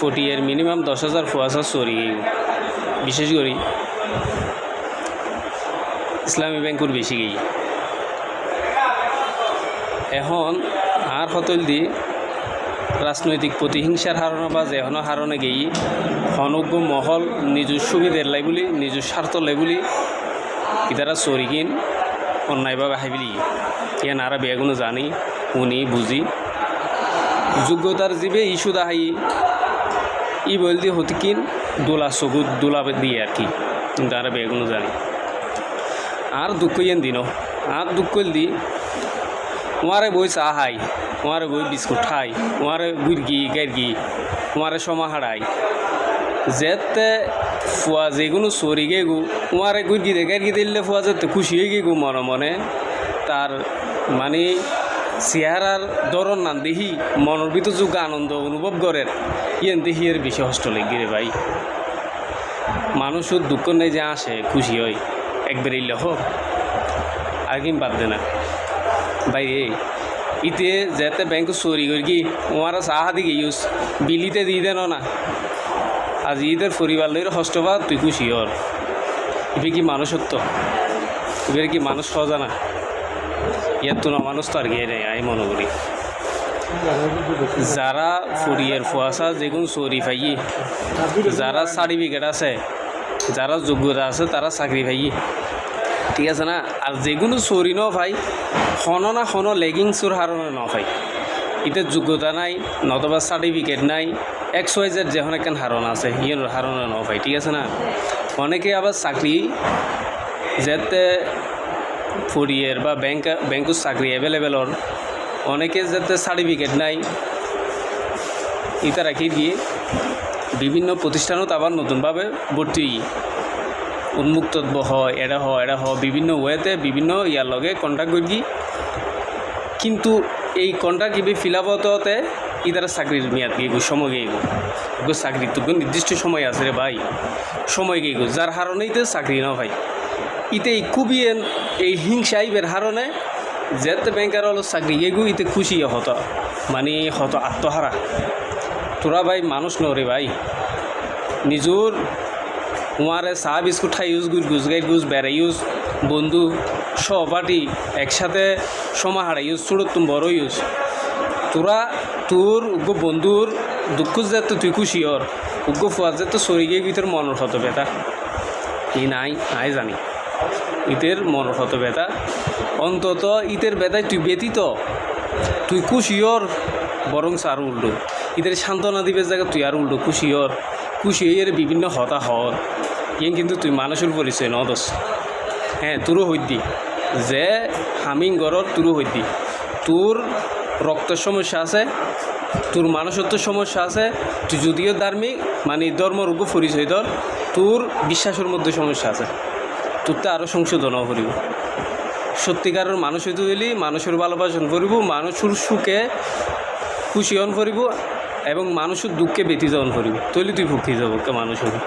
ফটিয়ের minimum 10,000 ফুয়াশা চুরি বিশেষ করে ইসলামী ব্যাংকুর বেশি গেই এখন আর হতল দি রাজনৈতিক প্রতিহিংসার হারণে বা যেহনো হারণে গেই হনজ্ঞ মহল নিজের সুবিধের লাই বলি নিজের স্বার্থ লাই বলি ইতারা চুরি কিন অন্যায়ভাবে হাইবিলি ইয়ে নারা বেগুনো জানি উনি বুঝি যোগ্যতার জীবে ইস্যু দাহাই ই বলতে হতে কিন দোলা সগুদ দোলা দিয়ে আর কি কিন্তু আর বেগুনো জানি আর দুঃখ ইয়েন দিন আর দুঃখ দি ওয়ারে বই চা হাই ওয়ারে বই বিস্কুট খাই ওয়ারে গুড়গি গাড়গি ওয়ারে সমা হারাই যেতে ফুয়া যেগুলো চরি গে গু ওয়ারে গুড়গি দে গাড়গি দিলে ফুয়া যেতে খুশি হয়ে গে গু মনে মনে তার মানে চেহারার দরন না দেখি মনের ভিতর যোগ্য আনন্দ অনুভব করেন ইয়েন দেখি এর বেশি কষ্ট লেগে রে ভাই মানুষের দুঃখ নেই যে আসে খুশি হয় একবার ইলে হোক আর কি বাদ দে না ভাই ইতে যেতে ব্যাংক চুরি করি কি ওরা চাহা দিকে ইউজ বিলিতে দিয়ে দেন না আজ ঈদের পরিবার লইরে কষ্ট পা তুই খুশি হর এবার কি মানুষত্ব এবার কি মানুষ সজা না ইয়ার তো না মানুষ তো আর গিয়ে নেই আমি মনে করি যারা ফরিয়ের ফুয়াশা যেগুন চুরি পাই যারা সার্টিফিকেট আছে যারা যোগ্যতা আছে তারা চাকরি পাই ঠিক আছে না আর যেগুলো চুরি ন ভাই হনো না হনো লেগিংসুর হারণে ন ভাই ইতে যোগ্যতা নাই নতবা সার্টিফিকেট নাই XYZ যেখানে একখান হারণ আছে ইয়ের হারণে ন ভাই ঠিক আছে না অনেকে আবার চাকরি যেতে ফরিয়ের বা ব্যাংকুর চাকরি অ্যাভেলেবেলর অনেকে যাতে সার্টিফিকেট নাই ইতা রাখি গিয়ে বিভিন্ন প্রতিষ্ঠানত আবার নতুনভাবে ভর্তি উন্মুক্ত হয় এরা হয় বিভিন্ন ওয়েতে বিভিন্ন ইয়ার লগে কন্ট্যাক্ট করি কিন্তু এই কন্ট্যাক্ট ইবি ফিল আপ হতে ইতারা চাকরির মেয়াদ গিয়ে সময় গিয়ে চাকরি তো নির্দিষ্ট সময় আছে রে ভাই সময় গিয়ে যার হারণেই তো চাকরি না ভাই ইতে খুবই এই হিংসা ইবের হারণে যেতে ব্যাংকার হলো চাকরি এগু ইতে খুশি হতো মানে হতো আত্মহারা তোরা ভাই মানুষ নরে ভাই নিজের উমারে চা বিস্কুট খাই ইউজ গুজ গাই গুজ বেড়াই ইউজ বন্ধু সহপাঠী একসাথে সমাহারা ইউজ ছোট তুমি বড় ইউজ তোরা তোর উগ্র বন্ধুর দুঃখ যেতে তুই খুশি হর উগ্র ফুয়া যেতে সরি গিয়ে ভিতর মনের হতো বেটা ই নাই জানি ইতের মনের হতো বেটা অন্তত ইতের বেতায় তুই ব্যতীত তুই খুশি হর বরং আর উল্টো ইতের সান্ত্বনা দিবে জায়গা তুই আর উল্টো খুশি হয়ে বিভিন্ন হতা হর ইয়ে কিন্তু তুই মানুষের পরিচয় নদস হ্যাঁ তোরও হইদি যে হামিং গড়র তোরও হইদি তোর রক্তের সমস্যা আছে তোর মানুষত্ব সমস্যা আছে তুই যদিও ধার্মিক মানে ধর্মরোগ্য পরিচয় ধর তোর বিশ্বাসের মধ্যে সমস্যা আছে তোর তো আরও সংশোধনও করিব সত্যিকারের মানুষ হইতে হইলে মানুষের ভালোবাসন করিব মানুষের সুখে খুশি হন করিব এবং মানুষের দুঃখে ব্যতীত হন করিব তৈলে তুই ভক্তি যাব মানুষ হবি